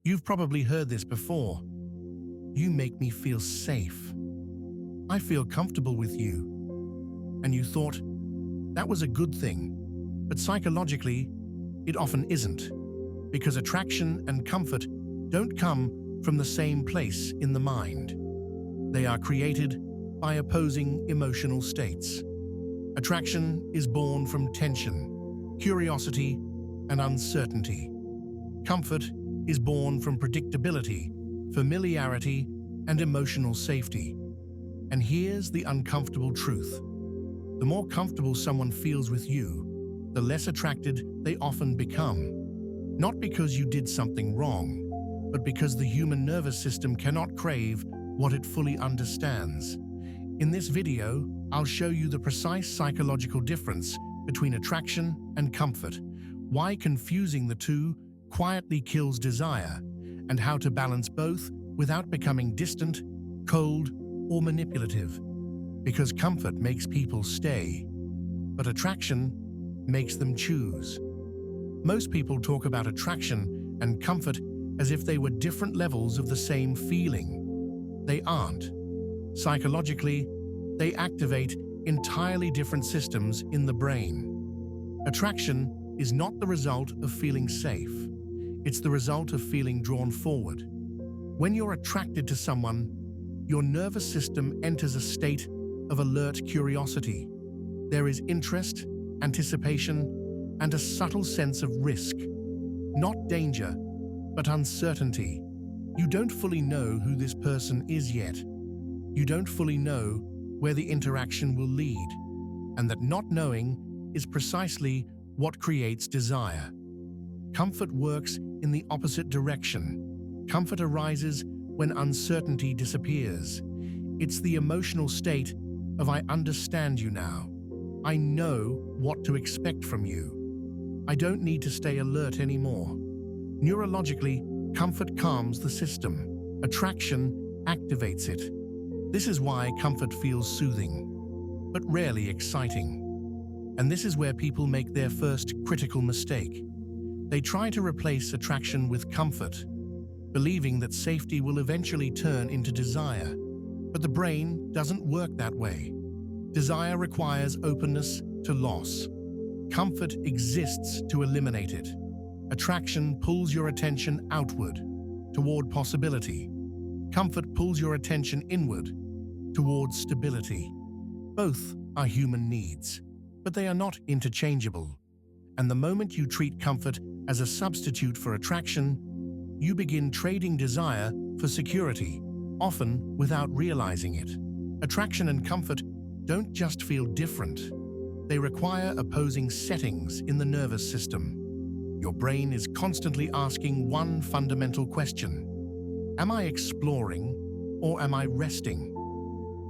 You've probably heard this before. You make me feel safe. I feel comfortable with you. And you thought, that was a good thing. But psychologically, it often isn't, because attraction and comfort don't come from the same place in the mind. They are created by opposing emotional states. Attraction is born from tension, curiosity, and uncertainty. Comfort is born from predictability, familiarity, and emotional safety. And here's the uncomfortable truth. The more comfortable someone feels with you, the less attracted they often become. Not because you did something wrong, but because the human nervous system cannot crave what it fully understands. In this video, I'll show you the precise psychological difference between attraction and comfort, why confusing the two quietly kills desire, and how to balance both without becoming distant, cold, or manipulative. Because comfort makes people stay, but attraction makes them choose. Most people talk about attraction and comfort as if they were different levels of the same feeling. They aren't. Psychologically, they activate entirely different systems in the brain. Attraction is not the result of feeling safe. It's the result of feeling drawn forward. When you're attracted to someone, your nervous system enters a state of alert curiosity. There is interest, anticipation, and a subtle sense of risk. Not danger, but uncertainty. You don't fully know who this person is yet. You don't fully know where the interaction will lead, and that not knowing is precisely what creates desire. Comfort works in the opposite direction. Comfort arises when uncertainty disappears. It's the emotional state of I understand you now. I know what to expect from you. I don't need to stay alert anymore. Neurologically, comfort calms the system. Attraction activates it. This is why comfort feels soothing, but rarely exciting. And this is where people make their first critical mistake. They try to replace attraction with comfort, believing that safety will eventually turn into desire. But the brain doesn't work that way. Desire requires openness to loss. Comfort exists to eliminate it. Attraction pulls your attention outward, toward possibility. Comfort pulls your attention inward, towards stability. Both are human needs, but they are not interchangeable. And the moment you treat comfort as a substitute for attraction, you begin trading desire for security, often without realizing it. Attraction and comfort don't just feel different. They require opposing settings in the nervous system. Your brain is constantly asking one fundamental question. Am I exploring or am I resting?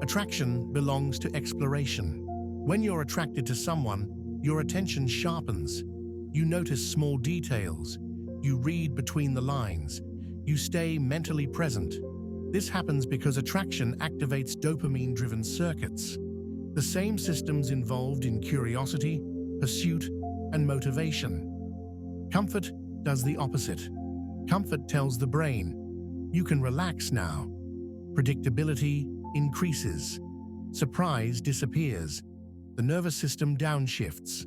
Attraction belongs to exploration. When you're attracted to someone, your attention sharpens. You notice small details. You read between the lines. You stay mentally present. This happens because attraction activates dopamine-driven circuits, the same systems involved in curiosity, pursuit, and motivation. Comfort does the opposite. Comfort tells the brain, you can relax now. Predictability increases. Surprise disappears. The nervous system downshifts.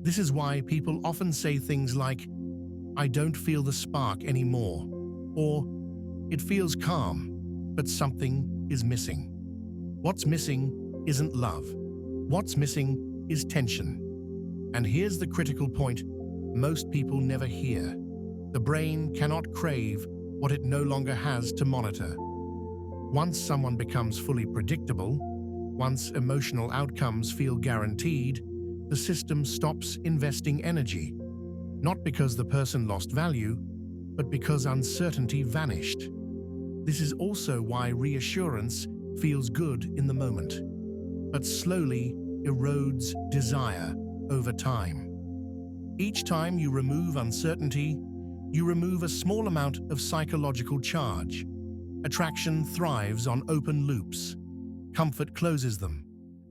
This is why people often say things like, I don't feel the spark anymore, or it feels calm, but something is missing. What's missing isn't love. What's missing is tension. And here's the critical point most people never hear. The brain cannot crave what it no longer has to monitor. Once someone becomes fully predictable, once emotional outcomes feel guaranteed, the system stops investing energy. Not because the person lost value, but because uncertainty vanished. This is also why reassurance feels good in the moment, but slowly erodes desire over time. Each time you remove uncertainty, you remove a small amount of psychological charge. Attraction thrives on open loops. Comfort closes them.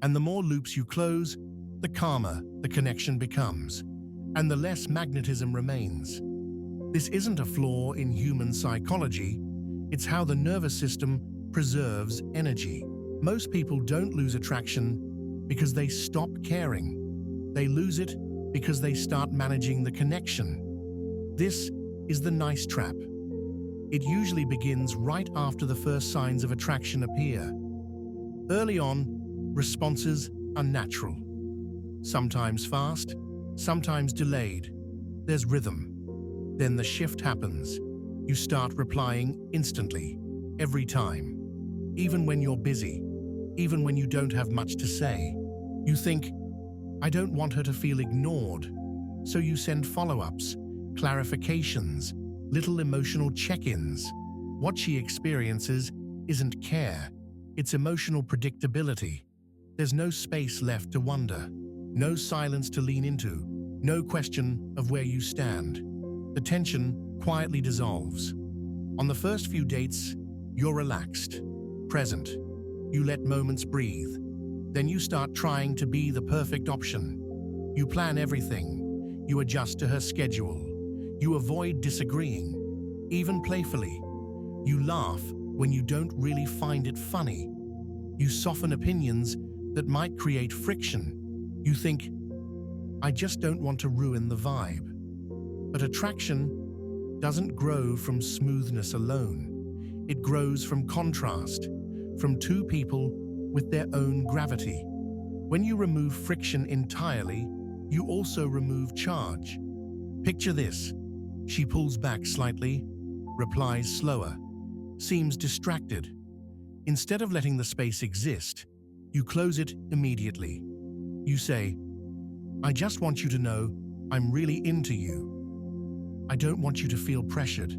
And the more loops you close, the calmer the connection becomes, and the less magnetism remains. This isn't a flaw in human psychology, it's how the nervous system preserves energy. Most people don't lose attraction because they stop caring. They lose it because they start managing the connection. This is the nice trap. It usually begins right after the first signs of attraction appear. Early on, responses are natural. Sometimes fast, sometimes delayed. There's rhythm. Then the shift happens. You start replying instantly, every time. Even when you're busy, even when you don't have much to say. You think, I don't want her to feel ignored. So you send follow-ups, clarifications, little emotional check-ins. What she experiences isn't care, it's emotional predictability. There's no space left to wonder, no silence to lean into, no question of where you stand. The tension quietly dissolves. On the first few dates, you're relaxed, present. You let moments breathe. Then you start trying to be the perfect option. You plan everything. You adjust to her schedule. You avoid disagreeing, even playfully. You laugh when you don't really find it funny. You soften opinions that might create friction. You think, I just don't want to ruin the vibe. But attraction doesn't grow from smoothness alone. It grows from contrast, from two people with their own gravity. When you remove friction entirely, you also remove charge. Picture this. She pulls back slightly, replies slower, seems distracted. Instead of letting the space exist, you close it immediately. You say, I just want you to know I'm really into you. I don't want you to feel pressured.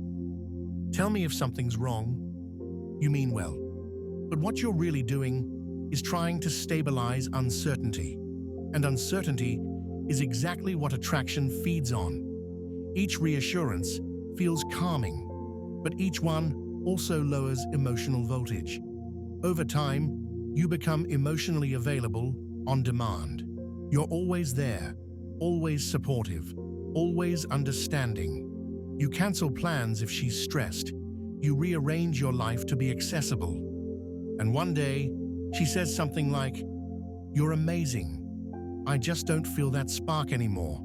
Tell me if something's wrong. You mean well. But what you're really doing is trying to stabilize uncertainty. And uncertainty is exactly what attraction feeds on. Each reassurance feels calming, but each one also lowers emotional voltage. Over time, you become emotionally available on demand. You're always there, always supportive, always understanding. You cancel plans if she's stressed. You rearrange your life to be accessible. And one day, she says something like, "You're amazing. I just don't feel that spark anymore."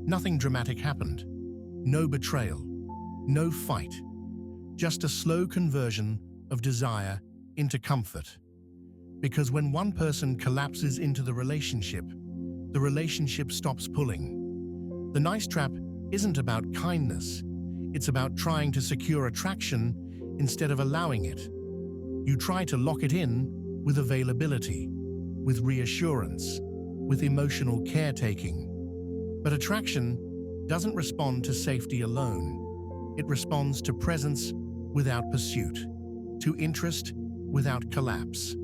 Nothing dramatic happened. No betrayal. No fight. Just a slow conversion of desire into comfort. Because when one person collapses into the relationship stops pulling. The nice trap isn't about kindness. It's about trying to secure attraction instead of allowing it. You try to lock it in with availability, with reassurance, with emotional caretaking. But attraction doesn't respond to safety alone. It responds to presence without pursuit, to interest without collapse.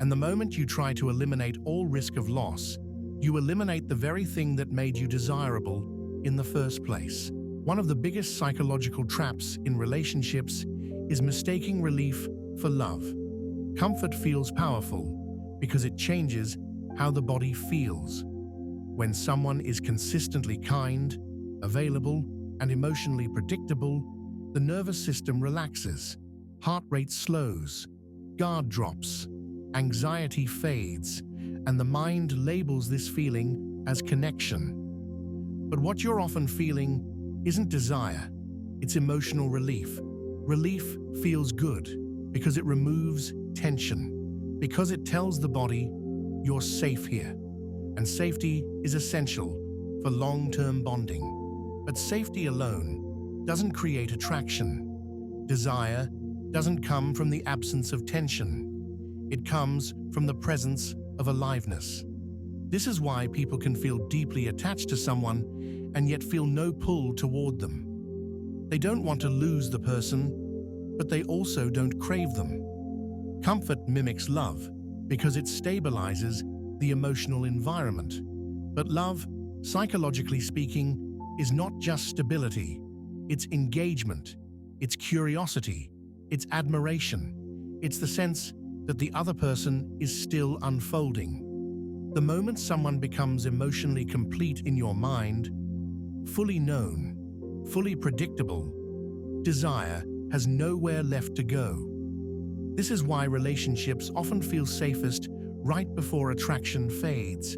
And the moment you try to eliminate all risk of loss, you eliminate the very thing that made you desirable in the first place. One of the biggest psychological traps in relationships is mistaking relief for love. Comfort feels powerful because it changes how the body feels. When someone is consistently kind, available, and emotionally predictable, the nervous system relaxes, heart rate slows, guard drops, anxiety fades, and the mind labels this feeling as connection. But what you're often feeling isn't desire, it's emotional relief. Relief feels good because it removes tension, because it tells the body, you're safe here. And safety is essential for long-term bonding. But safety alone doesn't create attraction. Desire doesn't come from the absence of tension. It comes from the presence of aliveness. This is why people can feel deeply attached to someone and yet feel no pull toward them. They don't want to lose the person, but they also don't crave them. Comfort mimics love because it stabilizes the emotional environment. But love, psychologically speaking, is not just stability. It's engagement, it's curiosity, it's admiration. It's the sense that the other person is still unfolding. The moment someone becomes emotionally complete in your mind, fully known, fully predictable, desire has nowhere left to go. This is why relationships often feel safest right before attraction fades.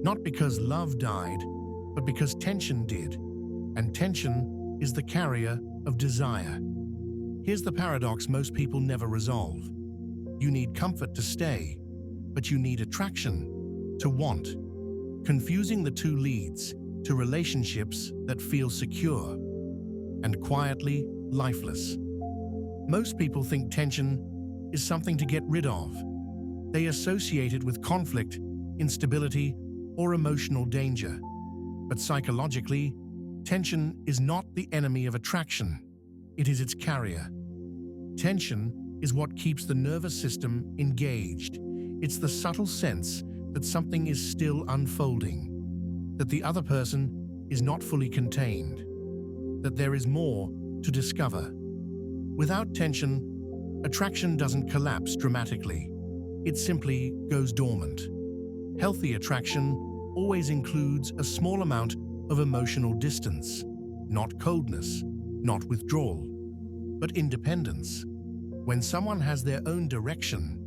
Not because love died, but because tension did. And tension is the carrier of desire. Here's the paradox most people never resolve. You need comfort to stay, but you need attraction to want. Confusing the two leads to relationships that feel secure and quietly lifeless. Most people think tension is something to get rid of. They associate it with conflict, instability, or emotional danger. But psychologically, tension is not the enemy of attraction. It is its carrier. Tension is what keeps the nervous system engaged. It's the subtle sense that something is still unfolding, that the other person is not fully contained, that there is more to discover. Without tension, attraction doesn't collapse dramatically. It simply goes dormant. Healthy attraction always includes a small amount of emotional distance, not coldness, not withdrawal, but independence. When someone has their own direction,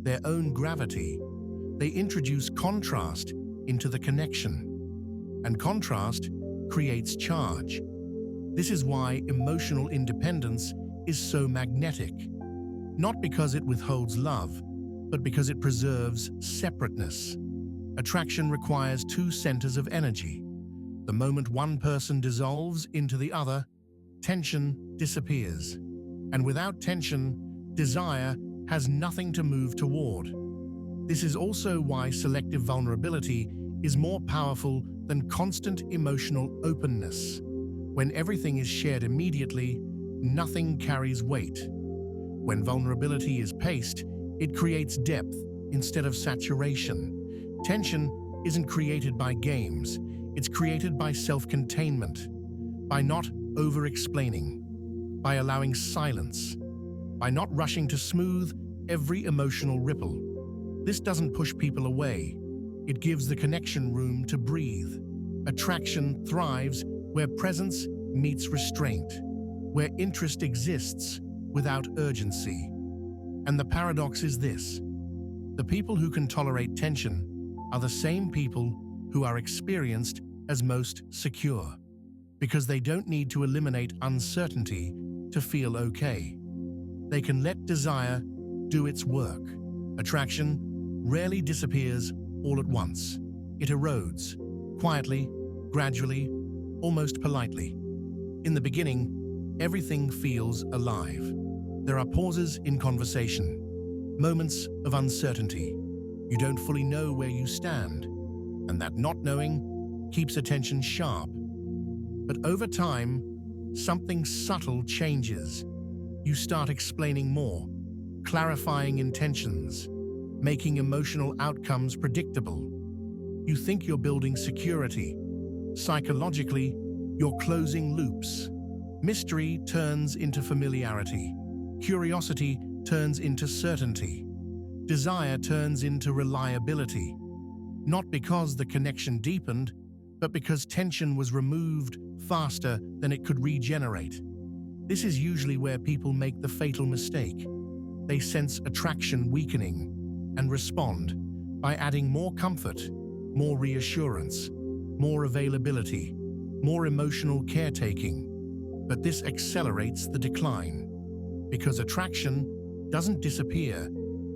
their own gravity, they introduce contrast into the connection. And contrast creates charge. This is why emotional independence is so magnetic. Not because it withholds love, but because it preserves separateness. Attraction requires two centers of energy. The moment one person dissolves into the other, tension disappears. And without tension, desire has nothing to move toward. This is also why selective vulnerability is more powerful than constant emotional openness. When everything is shared immediately, nothing carries weight. When vulnerability is paced, it creates depth instead of saturation. Tension isn't created by games, it's created by self-containment, by not over-explaining, by allowing silence, by not rushing to smooth every emotional ripple. This doesn't push people away. It gives the connection room to breathe. Attraction thrives where presence meets restraint, where interest exists without urgency. And the paradox is this: the people who can tolerate tension are the same people who are experienced as most secure, because they don't need to eliminate uncertainty to feel okay. They can let desire do its work. Attraction rarely disappears all at once. It erodes, quietly, gradually, almost politely. In the beginning, everything feels alive. There are pauses in conversation, moments of uncertainty. You don't fully know where you stand, and that not knowing keeps attention sharp. But over time, something subtle changes. You start explaining more, clarifying intentions, making emotional outcomes predictable. You think you're building security. Psychologically, you're closing loops. Mystery turns into familiarity. Curiosity turns into certainty. Desire turns into reliability. Not because the connection deepened, but because tension was removed faster than it could regenerate. This is usually where people make the fatal mistake. They sense attraction weakening and respond by adding more comfort, more reassurance, more availability, more emotional caretaking. But this accelerates the decline, because attraction doesn't disappear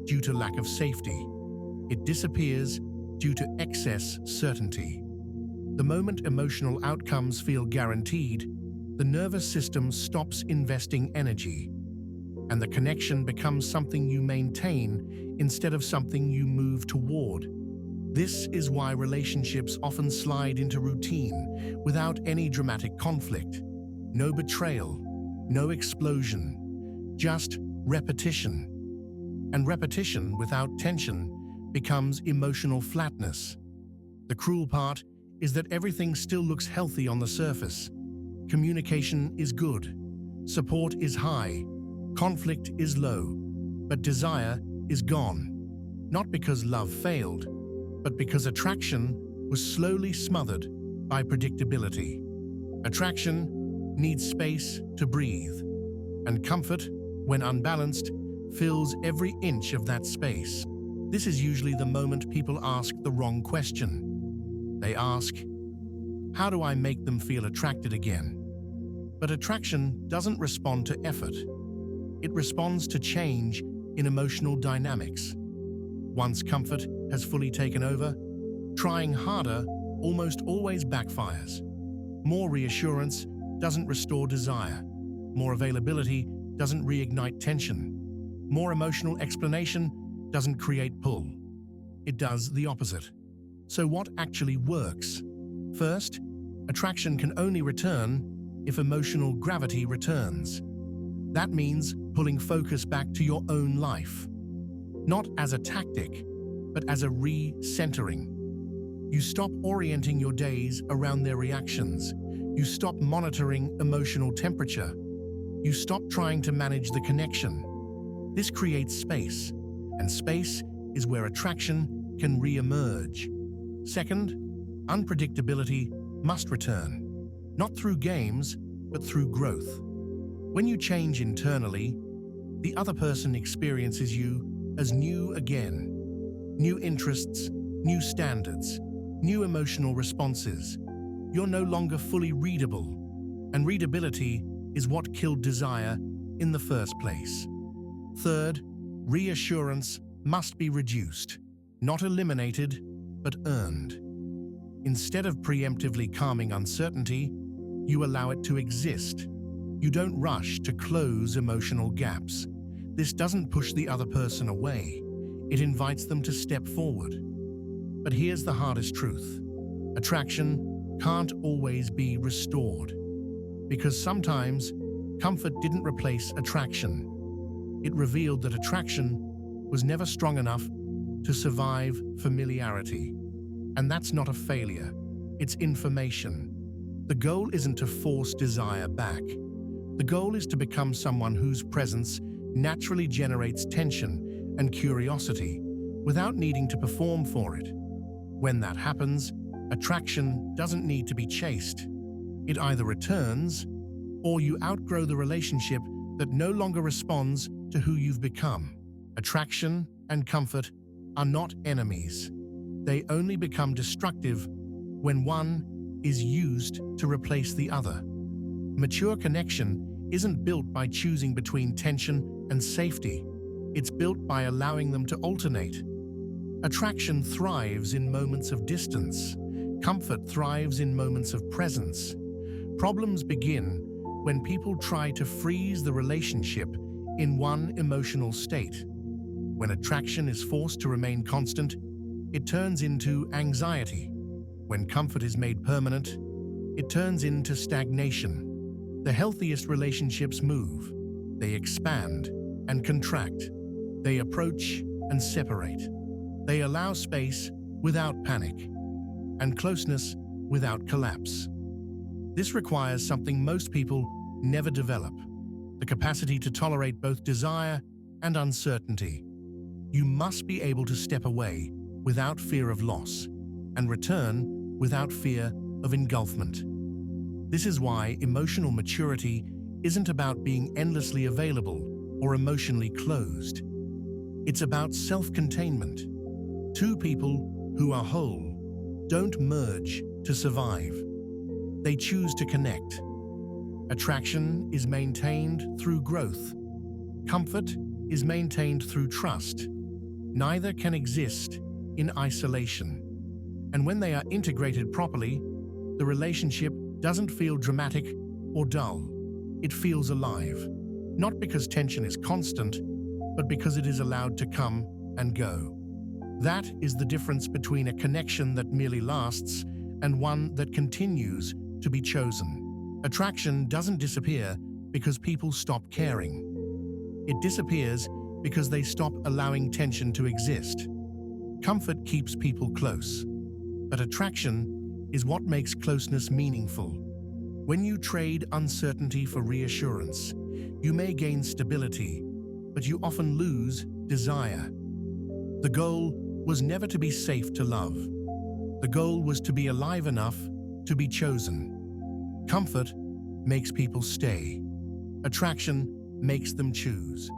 due to lack of safety. It disappears due to excess certainty. The moment emotional outcomes feel guaranteed, the nervous system stops investing energy, and the connection becomes something you maintain instead of something you move toward. This is why relationships often slide into routine without any dramatic conflict. No betrayal, no explosion, just repetition. And repetition without tension becomes emotional flatness. The cruel part is that everything still looks healthy on the surface. Communication is good, support is high, conflict is low, but desire is gone. Not because love failed, but because attraction was slowly smothered by predictability. Attraction needs space to breathe, and comfort, when unbalanced, fills every inch of that space. This is usually the moment people ask the wrong question. They ask, how do I make them feel attracted again? But attraction doesn't respond to effort. It responds to change in emotional dynamics. Once comfort has fully taken over, trying harder almost always backfires. More reassurance doesn't restore desire. More availability doesn't reignite tension. More emotional explanation doesn't create pull. It does the opposite. So what actually works? First, attraction can only return if emotional gravity returns. That means pulling focus back to your own life. Not as a tactic, but as a re-centering. You stop orienting your days around their reactions. You stop monitoring emotional temperature. You stop trying to manage the connection. This creates space, and space is where attraction can re-emerge. Second, unpredictability must return, not through games, but through growth. When you change internally, the other person experiences you as new again. New interests, new standards, new emotional responses. You're no longer fully readable, and readability is what killed desire in the first place. Third, reassurance must be reduced, not eliminated, but earned. Instead of preemptively calming uncertainty, you allow it to exist. You don't rush to close emotional gaps. This doesn't push the other person away. It invites them to step forward. But here's the hardest truth. Attraction can't always be restored. Because sometimes, comfort didn't replace attraction. It revealed that attraction was never strong enough to survive familiarity. And that's not a failure. It's information. The goal isn't to force desire back. The goal is to become someone whose presence naturally generates tension and curiosity without needing to perform for it. When that happens, attraction doesn't need to be chased. It either returns, or you outgrow the relationship that no longer responds to who you've become. Attraction and comfort are not enemies. They only become destructive when one is used to replace the other. Mature connection isn't built by choosing between tension and safety. It's built by allowing them to alternate. Attraction thrives in moments of distance. Comfort thrives in moments of presence. Problems begin when people try to freeze the relationship in one emotional state. When attraction is forced to remain constant, it turns into anxiety. When comfort is made permanent, it turns into stagnation. The healthiest relationships move. They expand and contract. They approach and separate. They allow space without panic, and closeness without collapse. This requires something most people never develop: the capacity to tolerate both desire and uncertainty. You must be able to step away without fear of loss and return without fear of engulfment. This is why emotional maturity isn't about being endlessly available or emotionally closed. It's about self-containment. Two people who are whole don't merge to survive. They choose to connect. Attraction is maintained through growth. Comfort is maintained through trust. Neither can exist in isolation. And when they are integrated properly, the relationship doesn't feel dramatic or dull. It feels alive, not because tension is constant, but because it is allowed to come and go. That is the difference between a connection that merely lasts and one that continues to be chosen. Attraction doesn't disappear because people stop caring. It disappears because they stop allowing tension to exist. Comfort keeps people close, but attraction is what makes closeness meaningful. When you trade uncertainty for reassurance, you may gain stability, but you often lose desire. The goal was never to be safe to love. The goal was to be alive enough to be chosen. Comfort makes people stay. Attraction makes them choose.